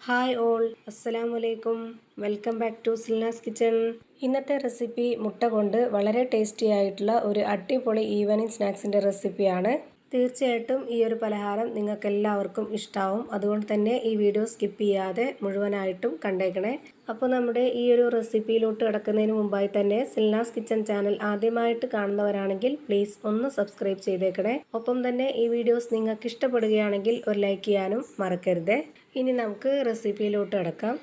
Hi all, അസ്സലാമലൈക്കും. Welcome back to Silna's kitchen. ഇന്നത്തെ recipe മുട്ട കൊണ്ട് വളരെ ടേസ്റ്റി ആയിട്ടുള്ള ഒരു അടിപൊളി ഈവനിങ് സ്നാക്സിൻ്റെ റെസിപ്പിയാണ്. തീർച്ചയായിട്ടും ഈ ഒരു പലഹാരം നിങ്ങൾക്ക് എല്ലാവർക്കും ഇഷ്ടമാവും. അതുകൊണ്ട് തന്നെ ഈ വീഡിയോ സ്കിപ്പ് ചെയ്യാതെ മുഴുവനായിട്ടും കണ്ടേക്കണേ. അപ്പോൾ നമ്മുടെ ഈ ഒരു റെസിപ്പിയിലോട്ട് കിടക്കുന്നതിന് മുമ്പായി തന്നെ സിൽനാസ് കിച്ചൺ ചാനൽ ആദ്യമായിട്ട് കാണുന്നവരാണെങ്കിൽ പ്ലീസ് ഒന്ന് സബ്സ്ക്രൈബ് ചെയ്തേക്കണേ. ഒപ്പം തന്നെ ഈ വീഡിയോസ് നിങ്ങൾക്ക് ഇഷ്ടപ്പെടുകയാണെങ്കിൽ ഒരു ലൈക്ക് ചെയ്യാനും മറക്കരുത്. ഇനി നമുക്ക് റെസിപ്പിയിലോട്ട് കിടക്കാം.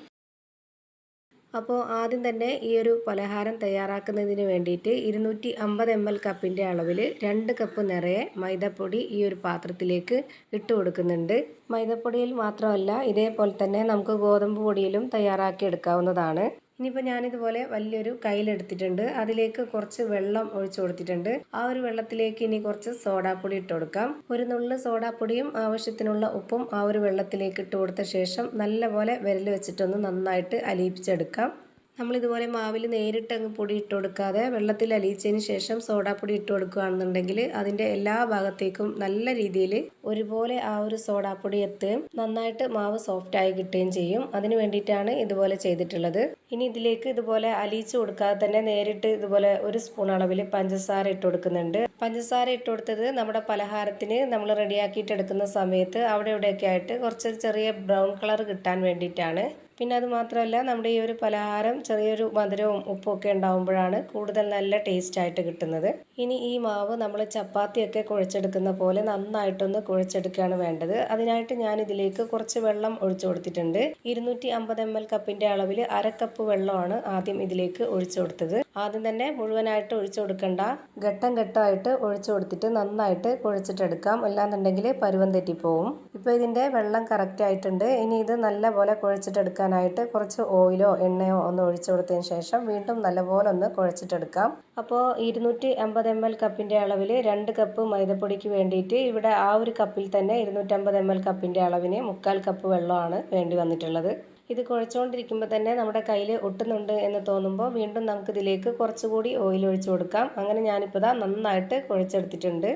അപ്പോൾ ആദ്യം തന്നെ ഈ ഒരു പലഹാരം തയ്യാറാക്കുന്നതിന് വേണ്ടിയിട്ട് 250 ml കപ്പിൻ്റെ അളവിൽ 2 കപ്പ് നിറയെ മൈദപ്പൊടി ഈ ഒരു പാത്രത്തിലേക്ക് ഇട്ട് കൊടുക്കുന്നുണ്ട്. മൈദപ്പൊടിയിൽ മാത്രമല്ല, ഇതേപോലെ തന്നെ നമുക്ക് ഗോതമ്പ് പൊടിയിലും തയ്യാറാക്കി എടുക്കാവുന്നതാണ്. ഇനിയിപ്പോൾ ഞാനിതുപോലെ വലിയൊരു കയ്യിലെടുത്തിട്ടുണ്ട്. അതിലേക്ക് കുറച്ച് വെള്ളം ഒഴിച്ചു കൊടുത്തിട്ടുണ്ട്. ആ ഒരു വെള്ളത്തിലേക്ക് ഇനി കുറച്ച് സോഡാപ്പൊടി ഇട്ട് കൊടുക്കാം. ഒരു നുള്ള് സോഡാപ്പൊടിയും ആവശ്യത്തിനുള്ള ഉപ്പും ആ ഒരു വെള്ളത്തിലേക്ക് ഇട്ട് കൊടുത്ത ശേഷം നല്ലപോലെ വിരൽ വെച്ചിട്ടൊന്ന് നന്നായിട്ട് അലിയിപ്പിച്ചെടുക്കാം. നമ്മളിതുപോലെ മാവിൽ നേരിട്ട് അങ്ങ് പൊടി ഇട്ട് കൊടുക്കാതെ വെള്ളത്തിൽ അലിയിച്ചതിന് ശേഷം സോഡാപ്പൊടി ഇട്ട് കൊടുക്കുകയാണെന്നുണ്ടെങ്കിൽ അതിൻ്റെ എല്ലാ ഭാഗത്തേക്കും നല്ല രീതിയിൽ ഒരുപോലെ ആ ഒരു സോഡാപ്പൊടി എത്തുകയും നന്നായിട്ട് മാവ് സോഫ്റ്റായി കിട്ടുകയും ചെയ്യും. അതിന് വേണ്ടിയിട്ടാണ് ഇതുപോലെ ചെയ്തിട്ടുള്ളത്. ഇനി ഇതിലേക്ക് ഇതുപോലെ അലിയിച്ച് കൊടുക്കാതെ തന്നെ നേരിട്ട് ഇതുപോലെ 1 സ്പൂൺ അളവിൽ പഞ്ചസാര ഇട്ട് കൊടുക്കുന്നുണ്ട്. പഞ്ചസാര ഇട്ട് കൊടുത്തത് നമ്മുടെ പലഹാരത്തിന് നമ്മൾ റെഡിയാക്കിയിട്ട് എടുക്കുന്ന സമയത്ത് അവിടെ ഇവിടെയൊക്കെ ആയിട്ട് കുറച്ച് ചെറിയ ബ്രൗൺ കളർ കിട്ടാൻ വേണ്ടിയിട്ടാണ്. പിന്നെ അത് മാത്രമല്ല, നമ്മുടെ ഈ ഒരു പലഹാരം ചെറിയൊരു മധുരവും ഉപ്പും ഒക്കെ ഉണ്ടാകുമ്പോഴാണ് കൂടുതൽ നല്ല ടേസ്റ്റ് ആയിട്ട് കിട്ടുന്നത്. ഇനി ഈ മാവ് നമ്മൾ ചപ്പാത്തിയൊക്കെ കുഴച്ചെടുക്കുന്ന പോലെ നന്നായിട്ടൊന്ന് കുഴച്ചെടുക്കുകയാണ് വേണ്ടത്. അതിനായിട്ട് ഞാൻ ഇതിലേക്ക് കുറച്ച് വെള്ളം ഒഴിച്ചു കൊടുത്തിട്ടുണ്ട്. 250 ml കപ്പിൻ്റെ അളവിൽ 1/2 കപ്പ് വെള്ളമാണ് ആദ്യം ഇതിലേക്ക് ഒഴിച്ചു കൊടുത്തത്. ആദ്യം തന്നെ മുഴുവനായിട്ട് ഒഴിച്ചു കൊടുക്കണ്ട, ഘട്ടം ഘട്ടമായിട്ട് ഒഴിച്ചു കൊടുത്തിട്ട് നന്നായിട്ട് കുഴച്ചിട്ടെടുക്കാം. അല്ലാന്നുണ്ടെങ്കിൽ പരുവം തെറ്റിപ്പോവും. ഇപ്പോൾ ഇതിൻ്റെ വെള്ളം കറക്റ്റ് ആയിട്ടുണ്ട്. ഇനി ഇത് നല്ലപോലെ കുഴച്ചിട്ടെടുക്കാനായിട്ട് കുറച്ച് ഓയിലോ എണ്ണയോ ഒന്ന് ഒഴിച്ചു കൊടുത്തതിന് ശേഷം വീണ്ടും നല്ലപോലെ ഒന്ന് കുഴച്ചിട്ടെടുക്കാം. അപ്പോൾ 250 ml കപ്പിൻ്റെ അളവിൽ 2 കപ്പ് മൈദപ്പൊടിക്ക് വേണ്ടിയിട്ട് ഇവിടെ ആ ഒരു കപ്പിൽ തന്നെ 250 ml കപ്പിൻ്റെ അളവിന് 1/4 കപ്പ് വെള്ളമാണ് വേണ്ടി വന്നിട്ടുള്ളത്. ഇത് കുഴച്ചുകൊണ്ടിരിക്കുമ്പോൾ തന്നെ നമ്മുടെ കയ്യിൽ ഒട്ടുന്നുണ്ട് എന്ന് തോന്നുമ്പോൾ വീണ്ടും നമുക്കിതിലേക്ക് കുറച്ചുകൂടി ഓയിൽ ഒഴിച്ചു കൊടുക്കാം. അങ്ങനെ ഞാനിപ്പോൾ നന്നായിട്ട് കുഴച്ചെടുത്തിട്ടുണ്ട്.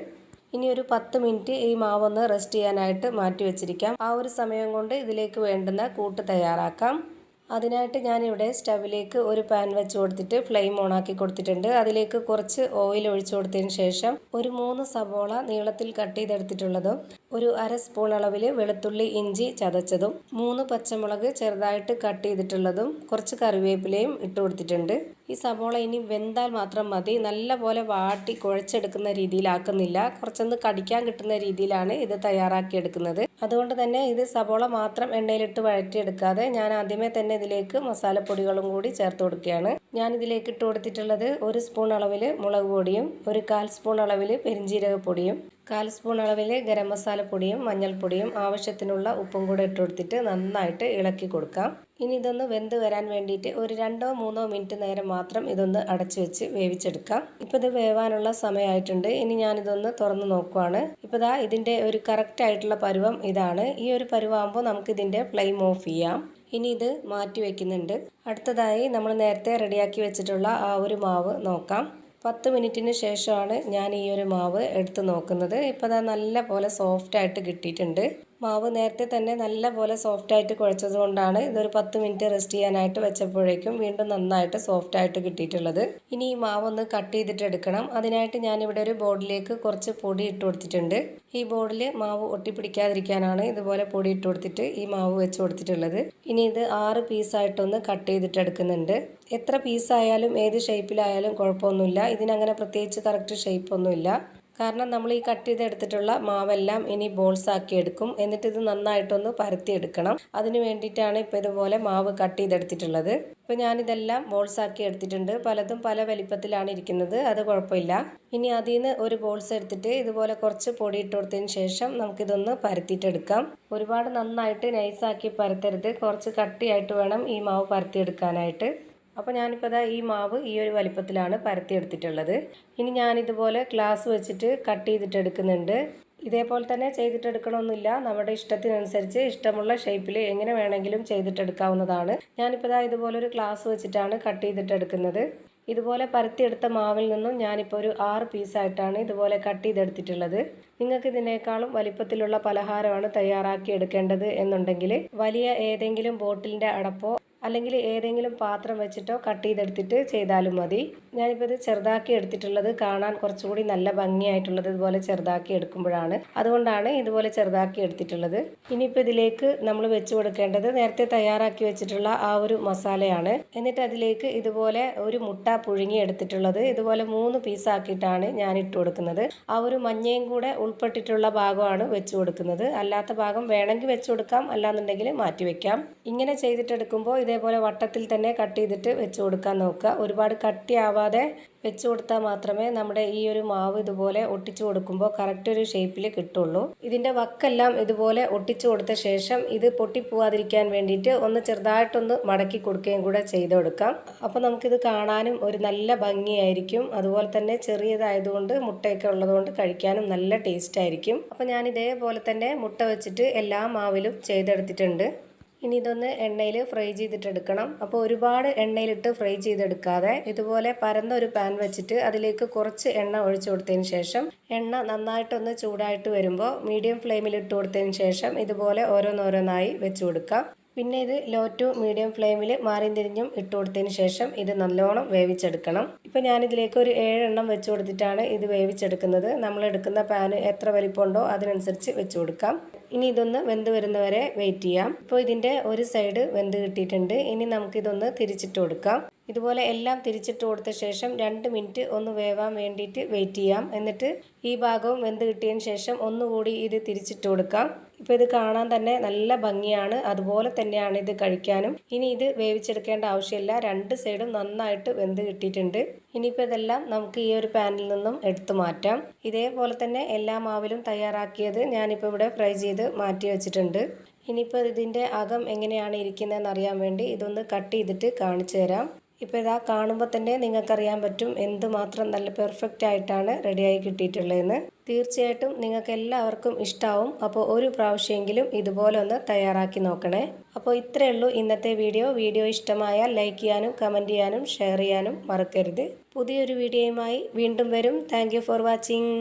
ഇനി ഒരു 10 മിനിറ്റ് ഈ മാവൊന്ന് റെസ്റ്റ് ചെയ്യാനായിട്ട് മാറ്റി വെച്ചിരിക്കാം. ആ ഒരു സമയം കൊണ്ട് ഇതിലേക്ക് വേണ്ടുന്ന കൂട്ട് തയ്യാറാക്കാം. അതിനായിട്ട് ഞാനിവിടെ സ്റ്റവിലേക്ക് ഒരു പാൻ വെച്ച് കൊടുത്തിട്ട് ഫ്ലെയിം ഓണാക്കി കൊടുത്തിട്ടുണ്ട്. അതിലേക്ക് കുറച്ച് ഓയിൽ ഒഴിച്ചു കൊടുത്തതിന് ശേഷം ഒരു 3 സവോള നീളത്തിൽ കട്ട് ചെയ്തെടുത്തിട്ടുള്ളതും ഒരു 1/2 സ്പൂൺ അളവിൽ വെളുത്തുള്ളി ഇഞ്ചി ചതച്ചതും 3 പച്ചമുളക് ചെറുതായിട്ട് കട്ട് ചെയ്തിട്ടുള്ളതും കുറച്ച് കറിവേപ്പിലയും ഇട്ട് കൊടുത്തിട്ടുണ്ട്. ഈ സവോള ഇനി വെന്താൽ മാത്രം മതി. നല്ലപോലെ വാട്ടി കുഴച്ചെടുക്കുന്ന രീതിയിലാക്കുന്നില്ല. കുറച്ചൊന്ന് കടിക്കാൻ കിട്ടുന്ന രീതിയിലാണ് ഇത് തയ്യാറാക്കിയെടുക്കുന്നത്. അതുകൊണ്ട് തന്നെ ഇത് സവോള മാത്രം എണ്ണയിലിട്ട് വഴറ്റിയെടുക്കാതെ ഞാൻ ആദ്യമേ തന്നെ ഇതിലേക്ക് മസാലപ്പൊടികളും കൂടി ചേർത്ത് കൊടുക്കുകയാണ്. ഞാൻ ഇതിലേക്ക് ഇട്ട് കൊടുത്തിട്ടുള്ളത് 1 സ്പൂൺ അളവിൽ മുളക് പൊടിയും 1/4 സ്പൂൺ അളവിൽ പെരിഞ്ജീരകപ്പൊടിയും 1/4 സ്പൂൺ അളവിൽ ഗരം മസാലപ്പൊടിയും മഞ്ഞൾപ്പൊടിയും ആവശ്യത്തിനുള്ള ഉപ്പും കൂടെ ഇട്ട് കൊടുത്തിട്ട് നന്നായിട്ട് ഇളക്കി കൊടുക്കാം. ഇനി ഇതൊന്ന് വെന്ത് വരാൻ വേണ്ടിയിട്ട് ഒരു 2-3 മിനിറ്റ് നേരം മാത്രം ഇതൊന്ന് അടച്ചു വെച്ച് വേവിച്ചെടുക്കാം. ഇപ്പോൾ ഇത് വേവാനുള്ള സമയമായിട്ടുണ്ട്. ഇനി ഞാനിതൊന്ന് തുറന്ന് നോക്കുവാണ്. ഇപ്പോൾ ഇതിൻ്റെ ഒരു കറക്റ്റ് ആയിട്ടുള്ള പരുവം ഇതാണ്. ഈ ഒരു പരുവാകുമ്പോൾ നമുക്കിതിൻ്റെ ഫ്ലെയിം ഓഫ് ചെയ്യാം. ഇനി ഇത് മാറ്റി വയ്ക്കുന്നുണ്ട്. അടുത്തതായി നമ്മൾ നേരത്തെ റെഡിയാക്കി വെച്ചിട്ടുള്ള ആ ഒരു മാവ് നോക്കാം. 10 മിനിറ്റിന് ശേഷമാണ് ഞാൻ ഈ ഒരു മാവ് എടുത്ത് നോക്കുന്നത്. ഇപ്പോൾ നല്ല പോലെ സോഫ്റ്റായിട്ട് കിട്ടിയിട്ടുണ്ട്. മാവ് നേരത്തെ തന്നെ നല്ല പോലെ സോഫ്റ്റായിട്ട് കുഴച്ചത് കൊണ്ടാണ് ഇതൊരു 10 മിനിറ്റ് റെസ്റ്റ് ചെയ്യാനായിട്ട് വെച്ചപ്പോഴേക്കും വീണ്ടും നന്നായിട്ട് സോഫ്റ്റായിട്ട് കിട്ടിയിട്ടുള്ളത്. ഇനി ഈ മാവ് ഒന്ന് കട്ട് ചെയ്തിട്ട് എടുക്കണം. അതിനായിട്ട് ഞാനിവിടെ ഒരു ബോർഡിലേക്ക് കുറച്ച് പൊടി ഇട്ട് കൊടുത്തിട്ടുണ്ട്. ഈ ബോർഡിൽ മാവ് ഒട്ടിപ്പിടിക്കാതിരിക്കാനാണ് ഇതുപോലെ പൊടി ഇട്ട് കൊടുത്തിട്ട് ഈ മാവ് വെച്ച് കൊടുത്തിട്ടുള്ളത്. ഇനി ഇത് 6 പീസായിട്ടൊന്ന് കട്ട് ചെയ്തിട്ട് എടുക്കുന്നുണ്ട്. എത്ര പീസായാലും ഏത് ഷേപ്പിലായാലും കുഴപ്പമൊന്നുമില്ല. ഇതിനങ്ങനെ പ്രത്യേകിച്ച് കറക്റ്റ് ഷേപ്പൊന്നുമില്ല. കാരണം നമ്മൾ ഈ കട്ട് ചെയ്തെടുത്തിട്ടുള്ള മാവെല്ലാം ഇനി ബോൾസ് ആക്കി എടുക്കും. എന്നിട്ട് ഇത് നന്നായിട്ടൊന്ന് പരത്തിയെടുക്കണം. അതിന് വേണ്ടിയിട്ടാണ് ഇപ്പോൾ ഇതുപോലെ മാവ് കട്ട് ചെയ്തെടുത്തിട്ടുള്ളത്. ഇപ്പോൾ ഞാനിതെല്ലാം ബോൾസ് ആക്കി എടുത്തിട്ടുണ്ട്. പലതും പല വലിപ്പത്തിലാണ് ഇരിക്കുന്നത്. അത് കുഴപ്പമില്ല. ഇനി അതിൽ നിന്ന് ഒരു ബോൾസ് എടുത്തിട്ട് ഇതുപോലെ കുറച്ച് പൊടി ഇട്ട് കൊടുത്തതിന് ശേഷം നമുക്കിതൊന്ന് പരത്തിയിട്ടെടുക്കാം. ഒരുപാട് നന്നായിട്ട് നൈസാക്കി പരത്തരുത്. കുറച്ച് കട്ടിയായിട്ട് വേണം ഈ മാവ് പരത്തിയെടുക്കാനായിട്ട്. അപ്പോൾ ഞാനിപ്പോൾ ഈ മാവ് ഈ ഒരു വലിപ്പത്തിലാണ് പരത്തിയെടുത്തിട്ടുള്ളത്. ഇനി ഞാനിതുപോലെ ഗ്ലാസ് വെച്ചിട്ട് കട്ട് ചെയ്തിട്ടെടുക്കുന്നുണ്ട്. ഇതേപോലെ തന്നെ ചെയ്തിട്ടെടുക്കണമെന്നില്ല. നമ്മുടെ ഇഷ്ടത്തിനനുസരിച്ച് ഇഷ്ടമുള്ള ഷേപ്പിൽ എങ്ങനെ വേണമെങ്കിലും ചെയ്തിട്ടെടുക്കാവുന്നതാണ്. ഞാനിപ്പോൾ ഇതുപോലൊരു ഗ്ലാസ് വെച്ചിട്ടാണ് കട്ട് ചെയ്തിട്ടെടുക്കുന്നത്. ഇതുപോലെ പരത്തിയെടുത്ത മാവിൽ നിന്നും ഞാനിപ്പോൾ ഒരു 6 പീസായിട്ടാണ് ഇതുപോലെ കട്ട് ചെയ്തെടുത്തിട്ടുള്ളത്. നിങ്ങൾക്ക് ഇതിനേക്കാളും വലിപ്പത്തിലുള്ള പലഹാരമാണ് തയ്യാറാക്കി എടുക്കേണ്ടത് എന്നുണ്ടെങ്കിൽ വലിയ ഏതെങ്കിലും ബോട്ടിലിൻ്റെ അടപ്പോ അല്ലെങ്കിൽ ഏതെങ്കിലും പാത്രം വെച്ചിട്ടോ കട്ട് ചെയ്തെടുത്തിട്ട് ചെയ്താലും മതി. ഞാനിപ്പോൾ ഇത് ചെറുതാക്കി എടുത്തിട്ടുള്ളത് കാണാൻ കുറച്ചുകൂടി നല്ല ഭംഗിയായിട്ടുള്ളത് ഇതുപോലെ ചെറുതാക്കി എടുക്കുമ്പോഴാണ്. അതുകൊണ്ടാണ് ഇതുപോലെ ചെറുതാക്കി എടുത്തിട്ടുള്ളത്. ഇനിയിപ്പോൾ ഇതിലേക്ക് നമ്മൾ വെച്ച് കൊടുക്കേണ്ടത് നേരത്തെ തയ്യാറാക്കി വെച്ചിട്ടുള്ള ആ ഒരു മസാലയാണ്. എന്നിട്ട് അതിലേക്ക് ഇതുപോലെ ഒരു മുട്ട പുഴുങ്ങി എടുത്തിട്ടുള്ളത് ഇതുപോലെ 3 പീസാക്കിയിട്ടാണ് ഞാൻ ഇട്ട് കൊടുക്കുന്നത്. ആ ഒരു മഞ്ഞയും കൂടെ ഉൾപ്പെട്ടിട്ടുള്ള ഭാഗമാണ് വെച്ച് കൊടുക്കുന്നത്. അല്ലാത്ത ഭാഗം വേണമെങ്കിൽ വെച്ച് കൊടുക്കാം, അല്ലാന്നുണ്ടെങ്കിൽ മാറ്റി വെക്കാം. ഇങ്ങനെ ചെയ്തിട്ടെടുക്കുമ്പോൾ ഇതേപോലെ വട്ടത്തിൽ തന്നെ കട്ട് ചെയ്തിട്ട് വെച്ച് കൊടുക്കാൻ നോക്കുക. ഒരുപാട് കട്ടിയാവാതെ വെച്ച് കൊടുത്താൽ മാത്രമേ നമ്മുടെ ഈ ഒരു മാവ് ഇതുപോലെ ഒട്ടിച്ചു കൊടുക്കുമ്പോൾ കറക്റ്റ് ഒരു ഷേപ്പിൽ കിട്ടുള്ളൂ. ഇതിൻ്റെ വക്കെല്ലാം ഇതുപോലെ ഒട്ടിച്ചു കൊടുത്ത ശേഷം ഇത് പൊട്ടിപ്പോവാതിരിക്കാൻ വേണ്ടിയിട്ട് ഒന്ന് ചെറുതായിട്ടൊന്ന് മടക്കി കൊടുക്കുകയും കൂടെ ചെയ്ത് കൊടുക്കാം. അപ്പോൾ നമുക്കിത് കാണാനും ഒരു നല്ല ഭംഗിയായിരിക്കും. അതുപോലെ തന്നെ ചെറിയതായതുകൊണ്ട് മുട്ടയൊക്കെ ഉള്ളതുകൊണ്ട് കഴിക്കാനും നല്ല ടേസ്റ്റ് ആയിരിക്കും. അപ്പോൾ ഞാൻ ഇതേപോലെ തന്നെ മുട്ട വെച്ചിട്ട് എല്ലാ മാവിലും ചെയ്തെടുത്തിട്ടുണ്ട്. ഇനി ഇതൊന്ന് എണ്ണയിൽ ഫ്രൈ ചെയ്തിട്ടെടുക്കണം. അപ്പോൾ ഒരുപാട് എണ്ണയിലിട്ട് ഫ്രൈ ചെയ്തെടുക്കാതെ ഇതുപോലെ പരന്ന ഒരു പാൻ വെച്ചിട്ട് അതിലേക്ക് കുറച്ച് എണ്ണ ഒഴിച്ചു കൊടുത്തതിന് ശേഷം എണ്ണ നന്നായിട്ടൊന്ന് ചൂടായിട്ട് വരുമ്പോൾ മീഡിയം ഫ്ലെയിമിൽ ഇട്ട് കൊടുത്തതിന് ശേഷം ഇതുപോലെ ഓരോന്നോരോന്നായി വെച്ച് കൊടുക്കാം. പിന്നെ ഇത് ലോ ടു മീഡിയം ഫ്ലെയിമിൽ മാറിയും തിരിഞ്ഞും ഇട്ട് കൊടുത്തതിന് ശേഷം ഇത് നല്ലോണം വേവിച്ചെടുക്കണം. ഇപ്പോൾ ഞാനിതിലേക്ക് ഒരു 7 എണ്ണം വെച്ച് കൊടുത്തിട്ടാണ് ഇത് വേവിച്ചെടുക്കുന്നത്. നമ്മൾ എടുക്കുന്ന പാന് എത്ര വലിപ്പമുണ്ടോ അതിനനുസരിച്ച് വെച്ച് കൊടുക്കാം. ഇനി ഇതൊന്ന് വെന്ത് വരുന്നവരെ വെയിറ്റ് ചെയ്യാം. ഇപ്പോൾ ഇതിൻ്റെ ഒരു സൈഡ് വെന്ത് കിട്ടിയിട്ടുണ്ട്. ഇനി നമുക്കിതൊന്ന് തിരിച്ചിട്ട് കൊടുക്കാം. ഇതുപോലെ എല്ലാം തിരിച്ചിട്ട് കൊടുത്ത ശേഷം 2 മിനിറ്റ് ഒന്ന് വേവാൻ വേണ്ടിയിട്ട് വെയിറ്റ് ചെയ്യാം. എന്നിട്ട് ഈ ഭാഗവും വെന്ത് കിട്ടിയതിന് ശേഷം ഒന്നുകൂടി ഇത് തിരിച്ചിട്ട് കൊടുക്കാം. ഇപ്പോൾ ഇത് കാണാൻ തന്നെ നല്ല ഭംഗിയാണ്, അതുപോലെ തന്നെയാണ് ഇത് കഴിക്കാനും. ഇനി ഇത് വേവിച്ചെടുക്കേണ്ട ആവശ്യമില്ല, 2 സൈഡും നന്നായിട്ട് വെന്ത് കിട്ടിയിട്ടുണ്ട്. ഇനിയിപ്പോൾ ഇതെല്ലാം നമുക്ക് ഈ ഒരു പാനിൽ നിന്നും എടുത്തു മാറ്റാം. ഇതേപോലെ തന്നെ എല്ലാ മാവിലും തയ്യാറാക്കിയത് ഞാനിപ്പോൾ ഇവിടെ ഫ്രൈ ചെയ്ത് മാറ്റി വെച്ചിട്ടുണ്ട്. ഇനിയിപ്പോൾ ഇതിൻ്റെ അകം എങ്ങനെയാണ് ഇരിക്കുന്നതെന്ന് അറിയാൻ വേണ്ടി ഇതൊന്ന് കട്ട് ചെയ്തിട്ട് കാണിച്ചു തരാം. ഇപ്പോൾ ഇതാ കാണുമ്പോൾ തന്നെ നിങ്ങൾക്കറിയാൻ പറ്റും എന്തുമാത്രം നല്ല പെർഫെക്റ്റ് ആയിട്ടാണ് റെഡിയായി കിട്ടിയിട്ടുള്ളതെന്ന്. തീർച്ചയായിട്ടും നിങ്ങൾക്ക് എല്ലാവർക്കും ഇഷ്ടമാവും. അപ്പോൾ ഒരു പ്രാവശ്യമെങ്കിലും ഇതുപോലെ ഒന്ന് തയ്യാറാക്കി നോക്കണേ. അപ്പോൾ ഇത്രയേ ഉള്ളൂ ഇന്നത്തെ വീഡിയോ ഇഷ്ടമായാൽ ലൈക്ക് ചെയ്യാനും കമൻറ്റ് ചെയ്യാനും ഷെയർ ചെയ്യാനും മറക്കരുത്. പുതിയൊരു വീഡിയോയുമായി വീണ്ടും വരും. Thank you for watching.